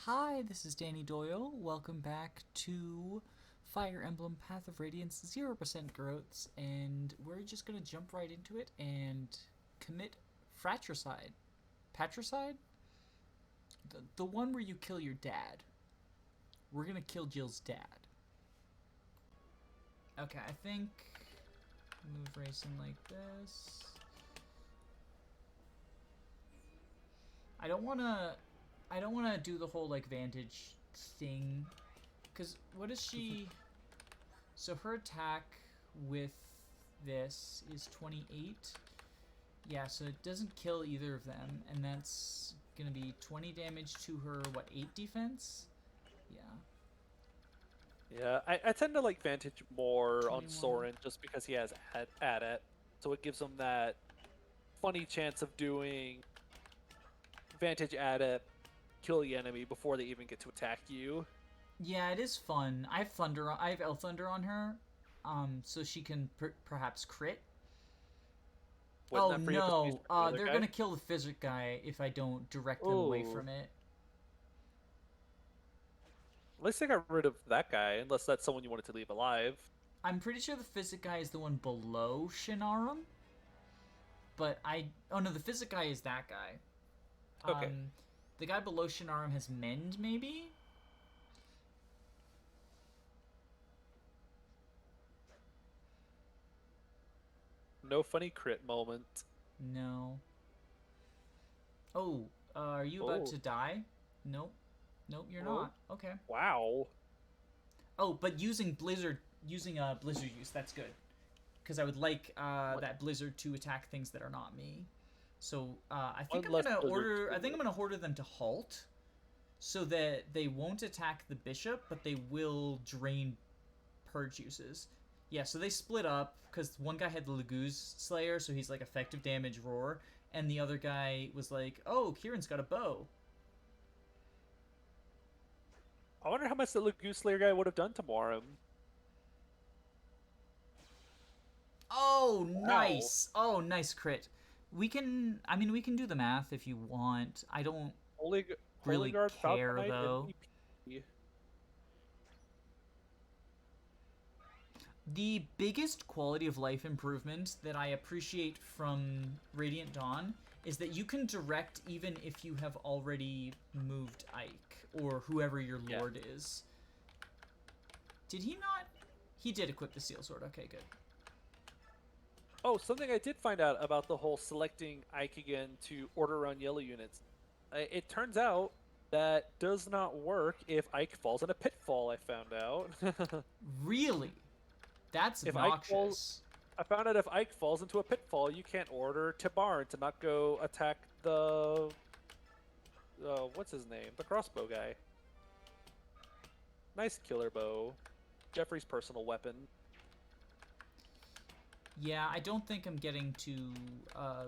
Hi, this is Danny Doyle. Welcome back to Fire Emblem Path of Radiance 0% growths, and we're just gonna jump right into it and commit fratricide. Patricide? The one where you kill your dad. We're gonna kill Jill's dad. Okay, I think move racing like this. I don't wanna do the whole like vantage thing, because what is she? So her attack with this is 28. Yeah, so it doesn't kill either of them, and that's gonna be 20 damage to her. What, 8 defense? Yeah. Yeah, I tend to like Vantage more on 21. Soren just because he has at it, so it gives him that funny chance of doing Vantage at it, kill the enemy before they even get to attack you. Yeah, it is fun. I have thunder. I have Elf Thunder on her, so she can perhaps crit. Wouldn't Oh that free up a space no, for the other they're guy? gonna kill the physic guy if I don't direct them away Oh, from it. at least they got rid of that guy, unless that's someone you wanted to leave alive. I'm pretty sure the physic guy is the one below Shinarum, but oh no, the physic guy is that guy. Okay, The guy below Shinarum has Mend, maybe? no funny crit moment. No. Oh, are you about Oh, to die? Nope. Nope, you're oh, not. Okay. wow. Oh, but using Blizzard use, that's good. Because I would like What? that Blizzard to attack things that are not me. So I think One I'm less gonna blizzard order. I think I'm to. gonna order them to halt, so that they won't attack the bishop, but they will drain purge uses. Yeah, so they split up because one guy had the Laguz Slayer, so he's like effective damage roar, and the other guy was like, "Oh, Kieran's got a bow." I wonder how much the Goose Slayer guy would have done to Morim. Oh, Wow. nice! Oh, nice crit. We can. I mean, we can do the math if you want. I don't Holy really Guard, Falcon care Knight, though. MVP. The biggest quality of life improvement that I appreciate from Radiant Dawn is that you can direct even if you have already moved Ike or whoever your Yeah. lord is. Did he not? He did equip the Seal Sword. Okay, good. Oh, something I did find out about the whole selecting Ike again to order around yellow units. It turns out that does not work if Ike falls in a pitfall, I found out. Really? That's if Ike falls, obnoxious. I found out if Ike falls into a pitfall, you can't order Tibarn to not go attack the, what's his name? The crossbow guy. Nice killer bow. Jeffrey's personal weapon. Yeah, I don't think I'm getting to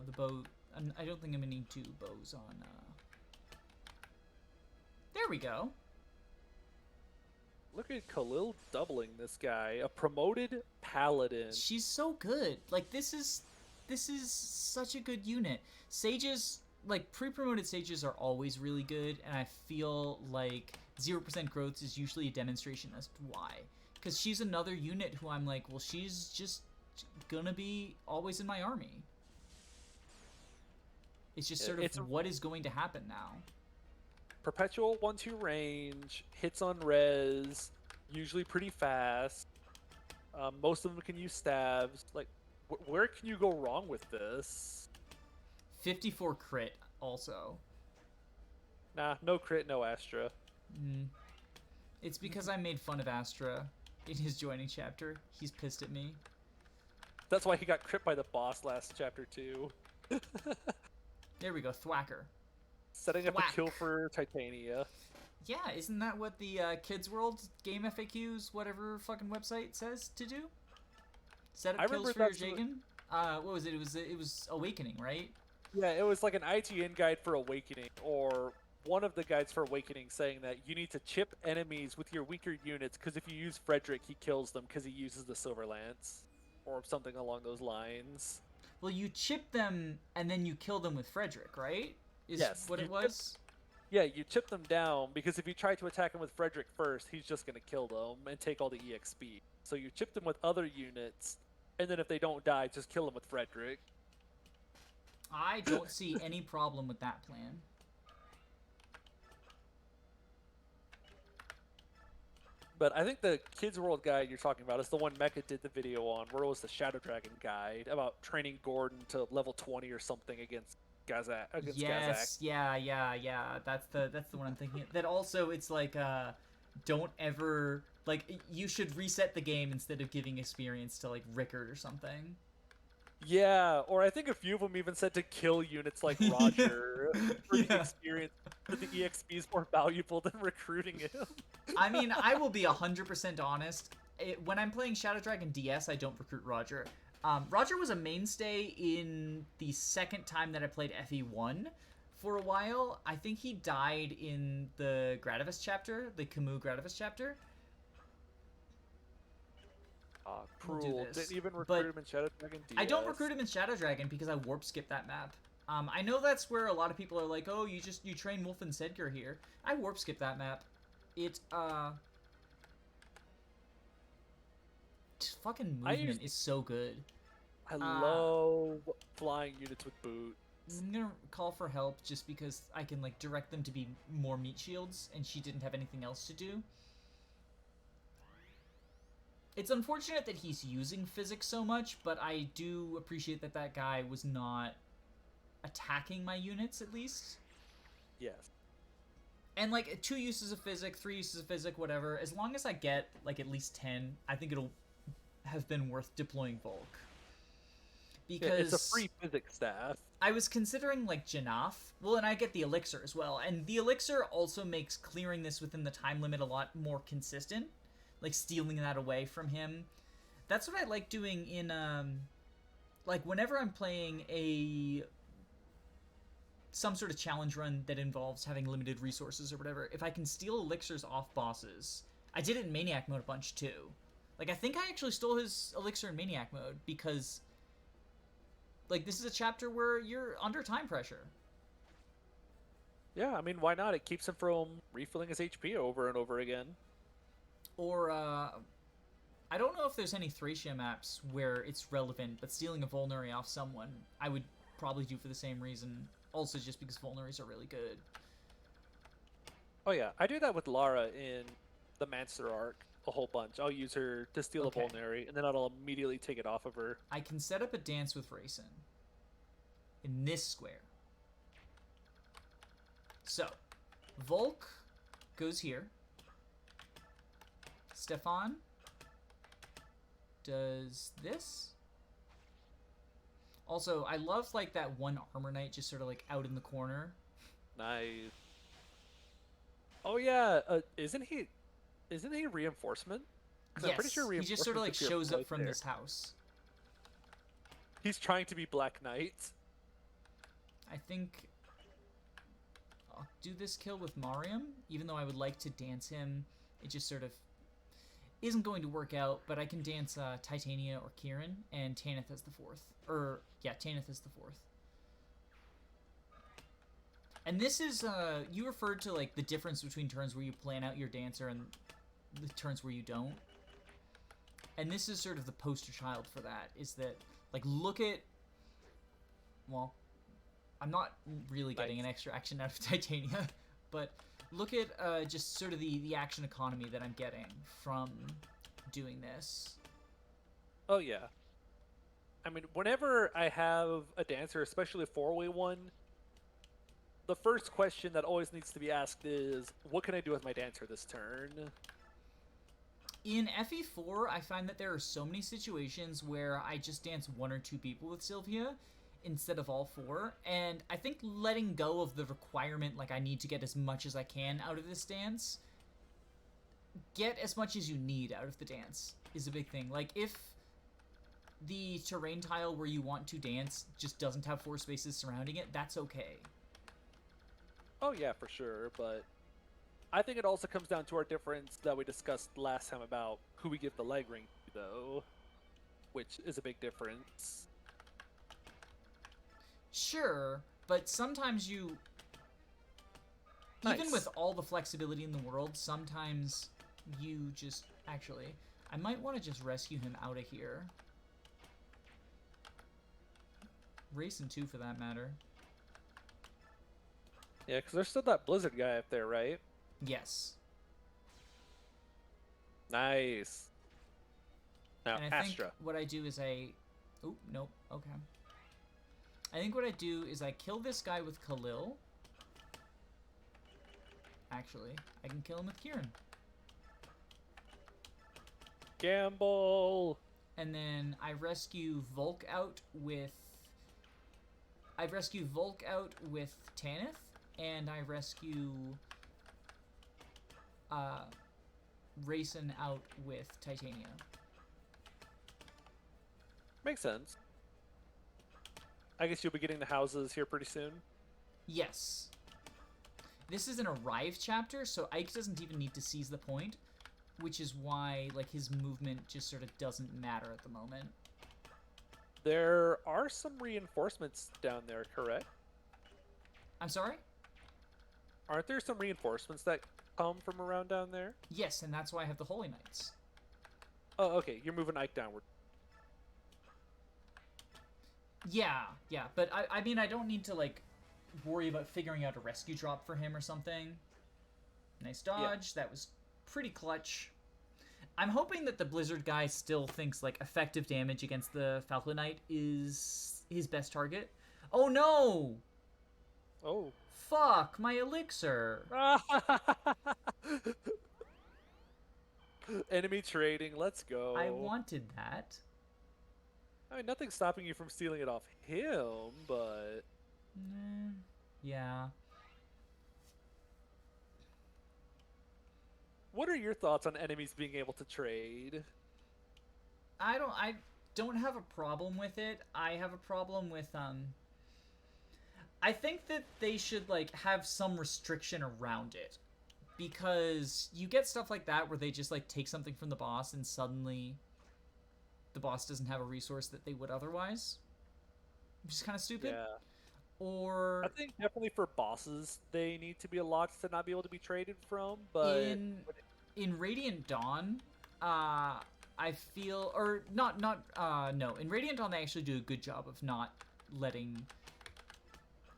the bow. I don't think I'm gonna need 2 bows on. There we go. Look at Khalil doubling this guy. A promoted paladin. She's so good. Like this is such a good unit. Sages, like pre-promoted sages, are always really good, and I feel like 0% growth is usually a demonstration as to why. Because she's another unit who I'm like, well, she's just gonna be always in my army. It's just sort of It's a what is going to happen now. perpetual 1-2 range, hits on res, usually pretty fast. Most of them can use stabs. Like, where can you go wrong with this? 54 crit also. Nah, no crit, no Astra. It's because I made fun of Astra in his joining chapter. He's pissed at me. That's why he got crit by the boss last chapter too. There we go, Thwacker. Setting up a Thwack. kill for Titania. Yeah, isn't that what the Kids World Game FAQs, whatever fucking website says to do? Set I up kills remember for your that's Jagan? What was it? It was Awakening, right? yeah, it was like an IGN guide for Awakening, or one of the guides for Awakening saying that you need to chip enemies with your weaker units because if you use Frederick, he kills them because he uses the Silver Lance, or something along those lines. Well, you chip them and then you kill them with Frederick, right? Is Yes, what you it chip. was? Yeah, you chip them down because if you try to attack him with Frederick first, he's just gonna kill them and take all the EXP. So you chip them with other units, and then if they don't die, just kill them with Frederick. I don't see any problem with that plan. But I think the Kids World guide you're talking about is the one Mecha did the video on, where it was the Shadow Dragon guide about training Gordon to level 20 or something against Gazak. Yes, yeah. That's the one I'm thinking of. That also, it's like, don't ever, like, you should reset the game instead of giving experience to, like, Rickard or something. Yeah, or I think a few of them even said to kill units like Roger for the experience, that the EXP is more valuable than recruiting him. I mean, I will be 100% honest. When I'm playing Shadow Dragon DS, I don't recruit Roger. Roger was a mainstay in the second time that I played FE1 for a while. I think he died in the Gradivis chapter, the Camus Gradivis chapter. Cruel. Didn't even recruit him in Shadow Dragon DS. I don't recruit him in Shadow Dragon because I warp skip that map. I know that's where a lot of people are like, oh, you train Wolf and Sedgar here. I warp skip that map. Fucking movement is so good. I love flying units with boots. I'm gonna call for help just because I can, like, direct them to be more meat shields, and she didn't have anything else to do. It's unfortunate that he's using physics so much, but I do appreciate that that guy was not attacking my units, at least. Yes. And, like, 2 uses of physic, 3 uses of physic, whatever, as long as I get, like, at least 10, I think it'll have been worth deploying Volk. Because yeah, it's a free physics staff. I was considering, like, Janaf. Well, and I get the elixir as well. And the elixir also makes clearing this within the time limit a lot more consistent. Like, stealing that away from him. That's what I like doing in, like, whenever I'm playing some sort of challenge run that involves having limited resources or whatever, if I can steal elixirs off bosses. I did it in Maniac mode a bunch, too. Like, I think I actually stole his elixir in Maniac mode, because, like, this is a chapter where you're under time pressure. Yeah, I mean, why not? It keeps him from refilling his HP over and over again. Or, I don't know if there's any Thracia maps where it's relevant, but stealing a Vulnerary off someone, I would probably do for the same reason. Also just because Vulneraries are really good. Oh yeah, I do that with Lara in the Mancer arc a whole bunch. I'll use her to steal a Vulnerary, and then I'll immediately take it off of her. I can set up a dance with Rayson in this square. So, Volk goes here. Stefan does this. Also, I love, like, that one Armor Knight just sort of, like, out in the corner. Nice. Oh yeah, isn't he reinforcement? Yes, I'm pretty sure he just sort of, like, shows up from this house. He's trying to be Black Knight. I think I'll do this kill with Mariam, even though I would like to dance him. It just sort of isn't going to work out, but I can dance Titania or Kieran, and Tanith as the 4th. Tanith is the 4th. And this is, you referred to, like, the difference between turns where you plan out your dancer and the turns where you don't. And this is sort of the poster child for that, is that, like, look at, well, I'm not really getting an extra action out of Titania, but look at just sort of the action economy that I'm getting from doing this. Oh yeah. I mean, whenever I have a dancer, especially a 4-way one, the first question that always needs to be asked is, what can I do with my dancer this turn? In FE4, I find that there are so many situations where I just dance 1 or 2 people with Sylvia instead of all 4, and I think letting go of the requirement, like, I need to get as much as I can out of this dance, get as much as you need out of the dance is a big thing. Like, if the terrain tile where you want to dance just doesn't have 4 spaces surrounding it, that's okay. Oh yeah, for sure, but I think it also comes down to our difference that we discussed last time about who we give the leg ring to, though, which is a big difference. Sure, but sometimes you... Even Nice. with all the flexibility in the world, sometimes you just... Actually, I might want to just rescue him out of here. Racing too, for that matter. Yeah, because there's still that blizzard guy up there, right? Yes. Nice. Now, And I think Astra. what I do is I... Oh, nope. Okay. I think what I do is I kill this guy with Khalil. Actually, I can kill him with Kieran. Gamble. And then I rescue Volk out with... I rescue Volk out with Tanith, and I rescue Rayson out with Titania. Makes sense. I guess you'll be getting the houses here pretty soon. Yes. This is an arrive chapter, so Ike doesn't even need to seize the point, which is why like his movement just sort of doesn't matter at the moment. There are some reinforcements down there, correct? I'm sorry? Aren't there some reinforcements that come from around down there? Yes, and that's why I have the Holy Knights. Oh, okay. You're moving Ike downward. Yeah, but I mean, I don't need to, like, worry about figuring out a rescue drop for him or something. Nice dodge. Yeah. That was pretty clutch. I'm hoping that the Blizzard guy still thinks, like, effective damage against the Falcon Knight is his best target. Oh, no! Oh. Fuck, my elixir! Enemy trading, let's go. I wanted that. I mean, nothing's stopping you from stealing it off him, but... Yeah. What are your thoughts on enemies being able to trade? I don't have a problem with it. I have a problem with, I think that they should, like, have some restriction around it. Because you get stuff like that where they just, like, take something from the boss and suddenly the boss doesn't have a resource that they would otherwise. Which is kind of stupid. Yeah. Or... I think definitely for bosses, they need to be locked to not be able to be traded from, but... In Radiant Dawn, I feel... Or, no. In Radiant Dawn, they actually do a good job of not letting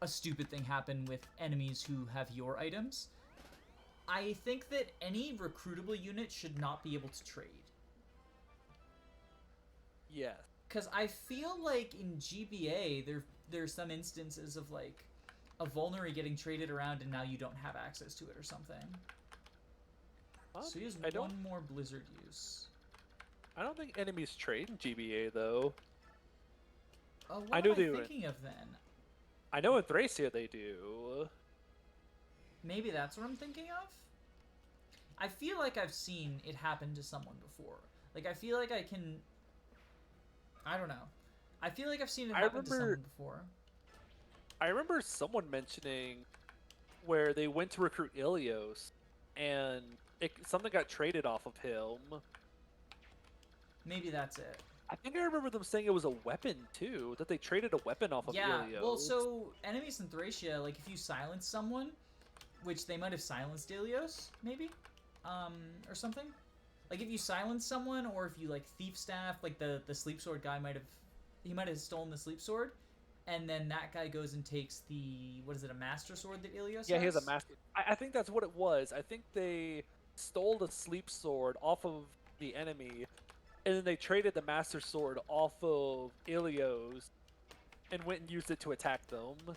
a stupid thing happen with enemies who have your items. I think that any recruitable unit should not be able to trade. Yeah. Because I feel like in GBA, there's some instances of, like, a vulnerary getting traded around and now you don't have access to it or something. So he has one more Blizzard use. I don't think enemies trade in GBA, though. What am I thinking of then? I know in Thracia they do. Maybe that's what I'm thinking of? I feel like I've seen it happen to someone before. Like, I feel like I can... I don't know. I feel like I've seen it happen to someone before. I remember someone mentioning where they went to recruit Ilios, and something got traded off of him. Maybe that's it. I think I remember them saying it was a weapon, too. That they traded a weapon off of Ilios. Yeah, well, so, enemies in Thracia, like, if you silence someone, which they might have silenced Ilios, maybe? Or something? Like, if you silence someone, or if you, like, thief staff, like, the sleep sword guy might have stolen the sleep sword, and then that guy goes and takes the, what is it, a master sword that Ilios has? Yeah, he has a master... I think that's what it was. I think they stole the sleep sword off of the enemy, and then they traded the master sword off of Ilios, and went and used it to attack them.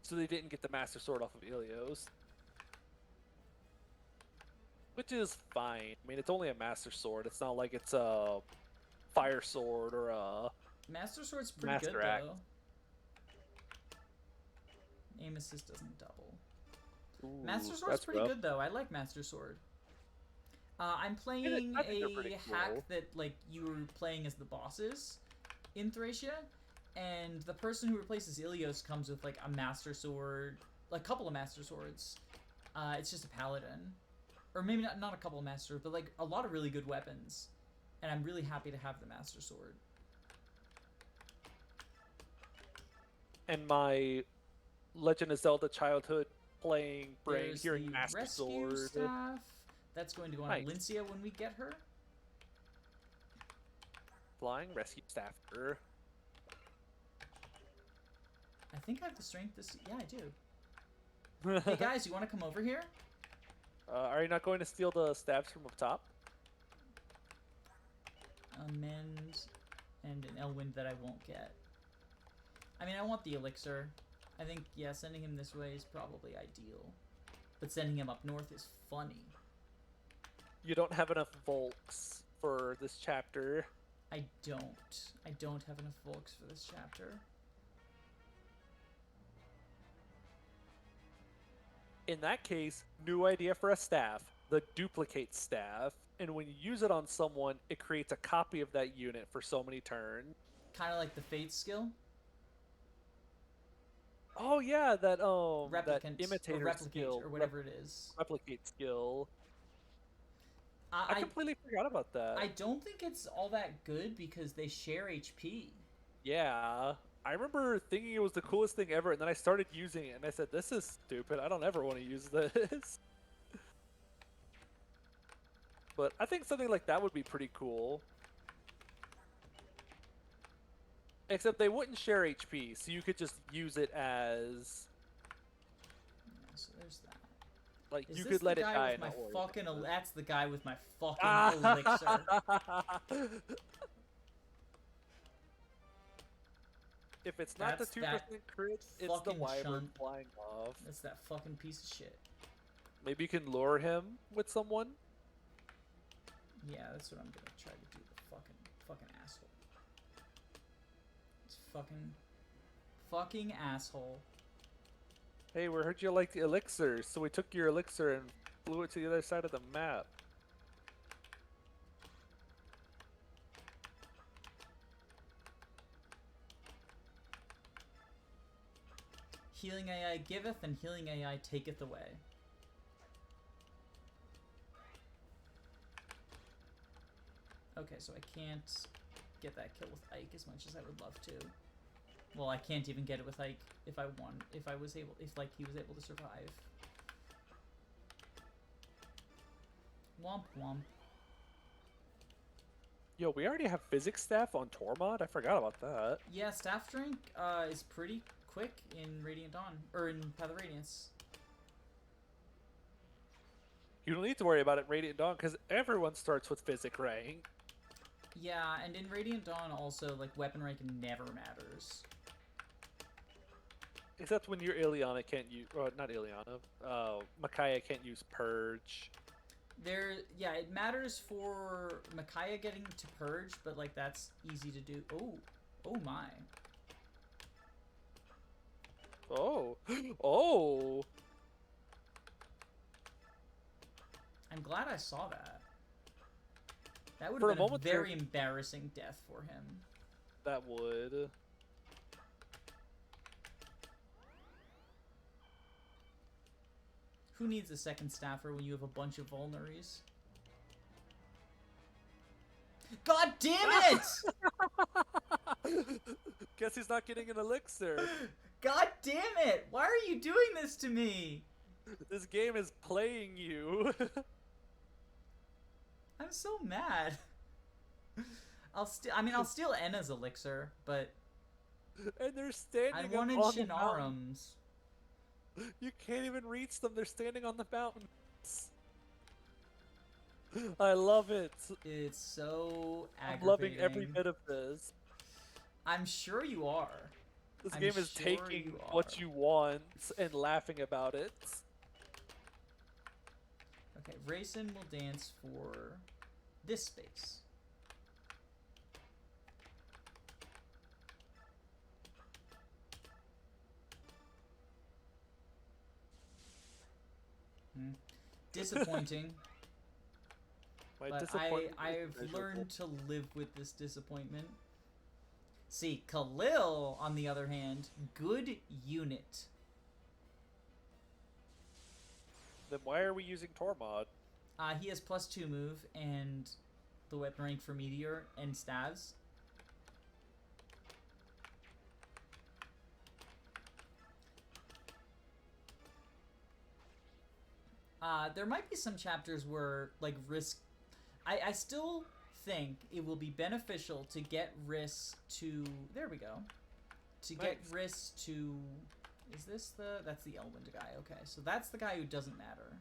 So they didn't get the master sword off of Ilios. Which is fine. I mean, it's only a master sword. It's not like it's a fire sword or a... Master sword's pretty good, though. Aim assist doesn't double. Ooh, Master sword's pretty good, though. I like master sword. I'm playing a hack that, like, you were playing as the bosses in Thracia, and the person who replaces Ilios comes with, like, a master sword, like, a couple of master swords. It's just a paladin. Or maybe not a couple of master, but, like, a lot of really good weapons. And I'm really happy to have the master sword. And my Legend of Zelda childhood playing brain, There's hearing the Master rescue Sword. staff. That's going to go on Nice. Lincia when we get her. Flying rescue staffer. I think I have the strength to see. Yeah, I do. Hey guys, you want to come over here? Are you not going to steal the staffs from up top? Amend and an Elwind that I won't get. I mean, I want the elixir. I think, yeah, sending him this way is probably ideal. But sending him up north is funny. You don't have enough Volks for this chapter. I don't. I don't have enough Volks for this chapter. In that case, new idea for a staff, the duplicate staff. And when you use it on someone, it creates a copy of that unit for so many turns. Kind of like the Fate skill. Oh yeah, that Replicant, that imitator or replicate, skill, or whatever it is. replicate skill. I I completely forgot about that. I don't think it's all that good because they share HP. Yeah, I remember thinking it was the coolest thing ever, and then I started using it, and I said, "This is stupid. I don't ever want to use this." But I think something like that would be pretty cool. Except they wouldn't share HP, so you could just use it as Yeah, so there's that. like Is you this could the let it guy die with and my not worry. fucking that's the guy with my fucking elixir. If it's not That's the 2% that crit, it's the fucking wyvern shunt. flying off. That's that fucking piece of shit. Maybe you can lure him with someone. Yeah, that's what I'm gonna try to do. The fucking asshole. It's fucking asshole. Hey, we heard you like the elixir, so we took your elixir and flew it to the other side of the map. Healing AI giveth and healing AI taketh away. Okay, so I can't get that kill with Ike as much as I would love to. Well, I can't even get it with Ike if I was able, if like he was able to survive. Womp womp. Yo, we already have physics staff on Tormod? I forgot about that. Yeah, staff drink is pretty quick in Radiant Dawn, or in Path of Radiance. You don't need to worry about it Radiant Dawn, because everyone starts with physic rank. Yeah, and in Radiant Dawn also, like, weapon rank never matters. Except when you're Ileana can't use, or not Ileana, Micaiah can't use Purge. Yeah, it matters for Micaiah getting to Purge, but, like, that's easy to do. Oh my. Oh, oh! I'm glad I saw that. That would For a have been a moment there- very embarrassing death for him. That would. Who needs a second staffer when you have a bunch of vulneries? God damn it! Guess he's not getting an elixir. God damn it! Why are you doing this to me? This game is playing you. I'm so mad. I'll steal Enna's elixir, but And they're standing I up wanted on the mountain. Shinarum's. You can't even reach them. They're standing on the mountains. I love it. It's so aggravating. I'm loving every bit of this. I'm sure you are. This I'm game is sure taking you what are. you want and laughing about it. Okay, Rayson will dance for this space. Disappointing. My But disappointment is I've immeasurable. learned to live with this disappointment. See, Khalil, on the other hand, good unit. Then why are we using Tormod? He has +2 move and the weapon rank for Meteor and Stabs. There might be some chapters where, like, risk... I still think it will be beneficial to get Riss to... There we go. To get Riss to... Is this the... That's the Elwind guy. Okay, so that's the guy who doesn't matter.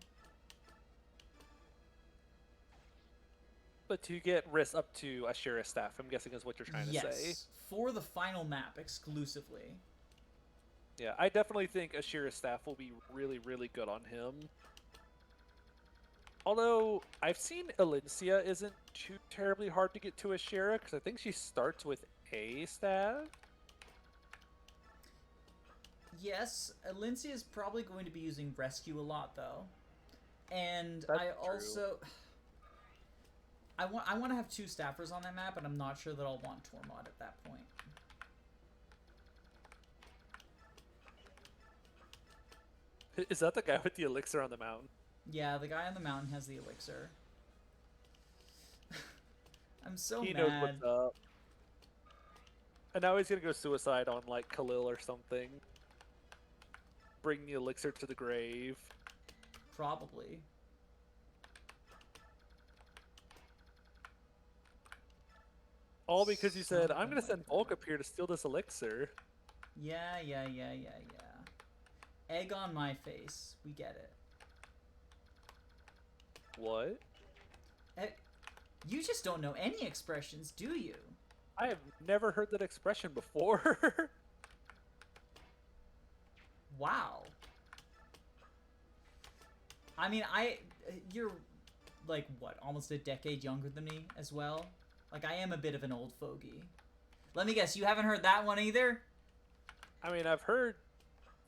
But to get Riss up to Ashira staff, I'm guessing is what you're trying to say. Yes, for the final map exclusively. Yeah, I definitely think Ashira's staff will be really, really good on him. Although, I've seen Elincia isn't too terribly hard to get to Ashira, because I think she starts with a staff. Yes, Elincia is probably going to be using Rescue a lot, though. And That's I true. also... I want to have 2 staffers on that map, and I'm not sure that I'll want Tormod at that point. Is that the guy with the elixir on the mountain? Yeah, the guy on the mountain has the elixir. I'm so He mad. knows what's up. And now he's gonna go suicide on, like, Khalil or something. Bring the elixir to the grave. Probably. All because you said, I'm Something gonna send like Volk that. up here to steal this elixir. Yeah. Egg on my face. We get it. What? You just don't know any expressions, do you? I have never heard that expression before. Wow. I mean, you're, like, what, almost a decade younger than me as well? Like, I am a bit of an old fogey. Let me guess, you haven't heard that one either? I mean, I've heard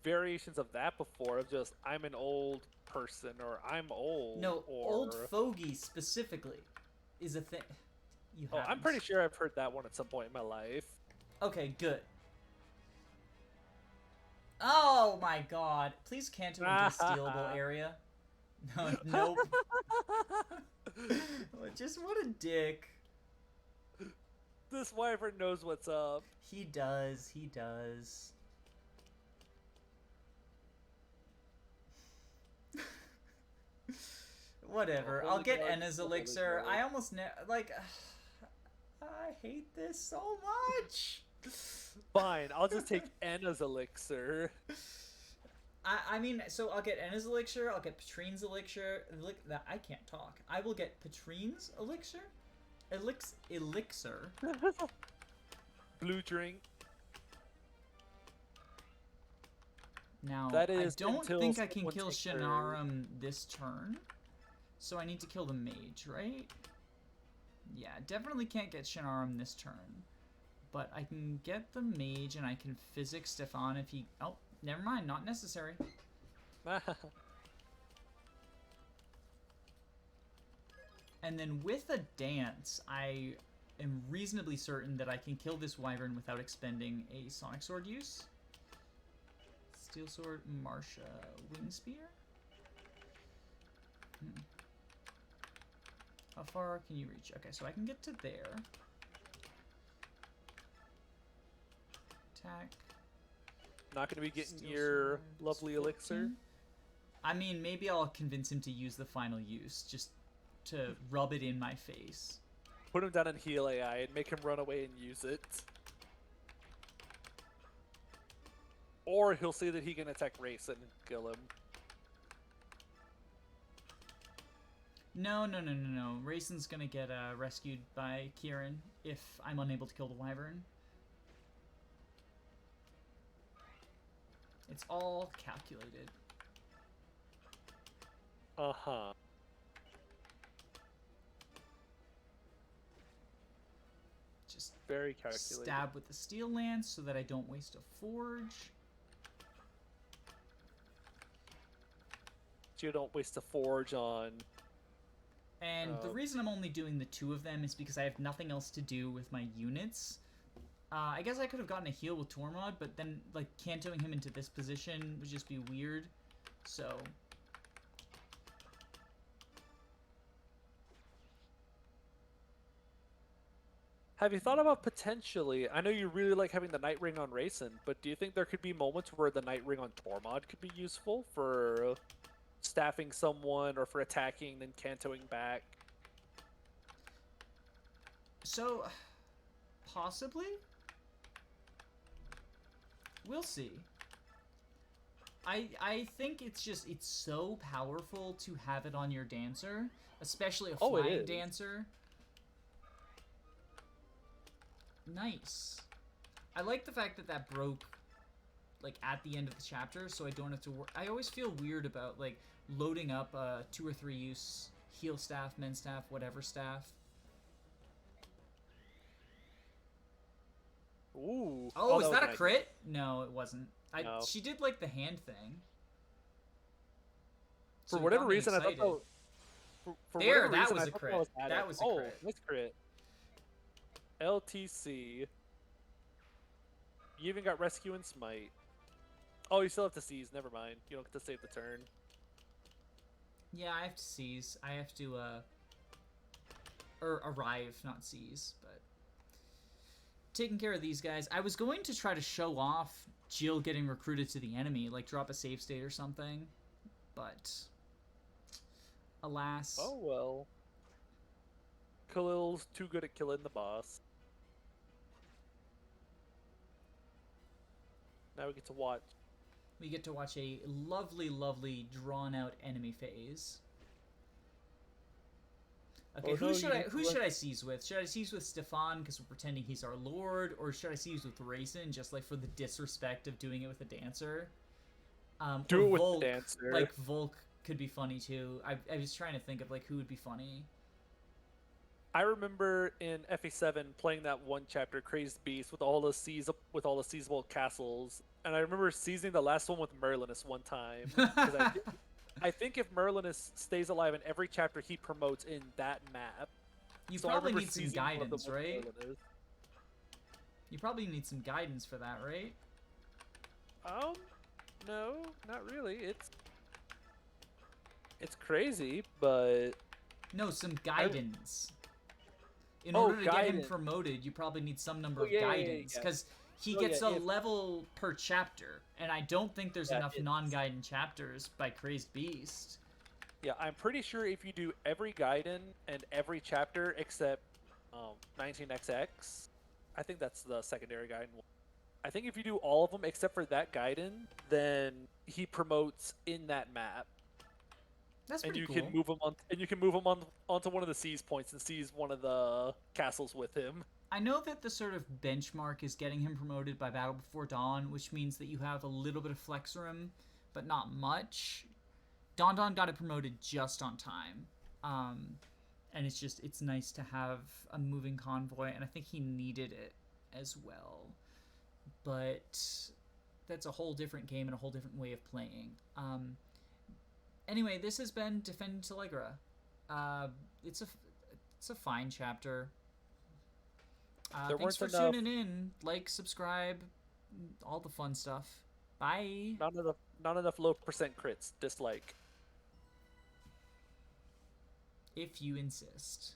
variations of that before, of just, I'm an old person, or I'm old. No, or... old fogey specifically is a thing. You Oh, I'm haven't. pretty sure I've heard that one at some point in my life. Okay, good. Oh my god. Please canto into a stealable area. No, nope. Just what a dick. This wyvern knows what's up. He does, he does. Whatever. I'll get Enna's elixir. I almost like I hate this so much. Fine, I'll just take Enna's elixir. I mean, so I'll get Enna's elixir, I'll get Patrine's elixir. I can't talk. I will get Patrine's elixir? Elixir. Blue drink. Now, That is I don't until think I can someone kill takes their- Shanarum this turn. So I need to kill the mage, right? Yeah, definitely can't get Shanarum this turn. But I can get the mage and I can physic Stefan if he... Oh, never mind, not necessary. And then with a dance, I am reasonably certain that I can kill this wyvern without expending a sonic sword use. Steel sword, Marsha, wing spear. How far can you reach? Okay, so I can get to there. Attack. Not gonna be getting Steel your sword, lovely 14. elixir. I mean, maybe I'll convince him to use the final use, just to rub it in my face. Put him down in heal AI and make him run away and use it. Or he'll say that he can attack Rayson and kill him. No. Rayson's gonna get rescued by Kieran if I'm unable to kill the wyvern. It's all calculated. Uh-huh. Just Very calculated. stab with the steel lance so that I don't waste a forge. So you don't waste a forge on... And the reason I'm only doing the 2 of them is because I have nothing else to do with my units. I guess I could have gotten a heal with Tormod, but then, like, cantoing him into this position would just be weird. So... Have you thought about potentially... I know you really like having the Night Ring on Rayson, but do you think there could be moments where the Night Ring on Tormod could be useful for staffing someone or for attacking then cantoing back. So, possibly? We'll see. I think it's so powerful to have it on your dancer, especially a flying dancer. Nice. I like the fact that that broke like at the end of the chapter, so I don't have to I always feel weird about like loading up 2 or 3 use heal staff, men staff, whatever staff. Ooh. Oh, is that a crit? No, it wasn't. No. She did like the hand thing. For whatever reason, I thought that was, that was a crit. That was a crit. Oh, nice crit. LTC. You even got rescue and smite. Oh, you still have to seize. Never mind. You don't get to save the turn. Yeah, I have to seize. I have to or arrive, not seize, but taking care of these guys. I was going to try to show off Jill getting recruited to the enemy, like drop a save state or something, but alas. Oh well. Khalil's too good at killing the boss. Now we get to watch. We get to watch a lovely, lovely drawn-out enemy phase. Okay, who should I seize with? Should I seize with Stefan because we're pretending he's our lord, or should I seize with Raisin just like for the disrespect of doing it with a dancer? Do it with Volk, the dancer. Like Volk could be funny too. I was trying to think of like who would be funny. I remember in FA7 playing that one chapter, Crazed Beast, with all the seizable castles, and I remember seizing the last one with Merlinus one time. I think if Merlinus stays alive in every chapter he promotes in that map, you probably need some guidance, right? You probably need some guidance for that, right? No, not really. It's crazy, but no, some guidance. In order to get him promoted, you probably need some number of guidance, because he gets a level per chapter, and I don't think there's enough non-Gaiden chapters by Crazed Beast. Yeah, I'm pretty sure if you do every Gaiden and every chapter except 19XX, I think that's the secondary Gaiden one. I think if you do all of them except for that Gaiden, then he promotes in that map. That's pretty cool. Can move him on, and you can move him onto one of the seize points and seize one of the castles with him. I know that the sort of benchmark is getting him promoted by Battle Before Dawn, which means that you have a little bit of flex room, but not much. Don got it promoted just on time. And it's nice to have a moving convoy, and I think he needed it as well. But that's a whole different game and a whole different way of playing. Anyway, this has been Defending Telegra. It's a fine chapter. Thanks for tuning in. Like, subscribe, all the fun stuff. Bye. Not enough low percent crits. Dislike. If you insist.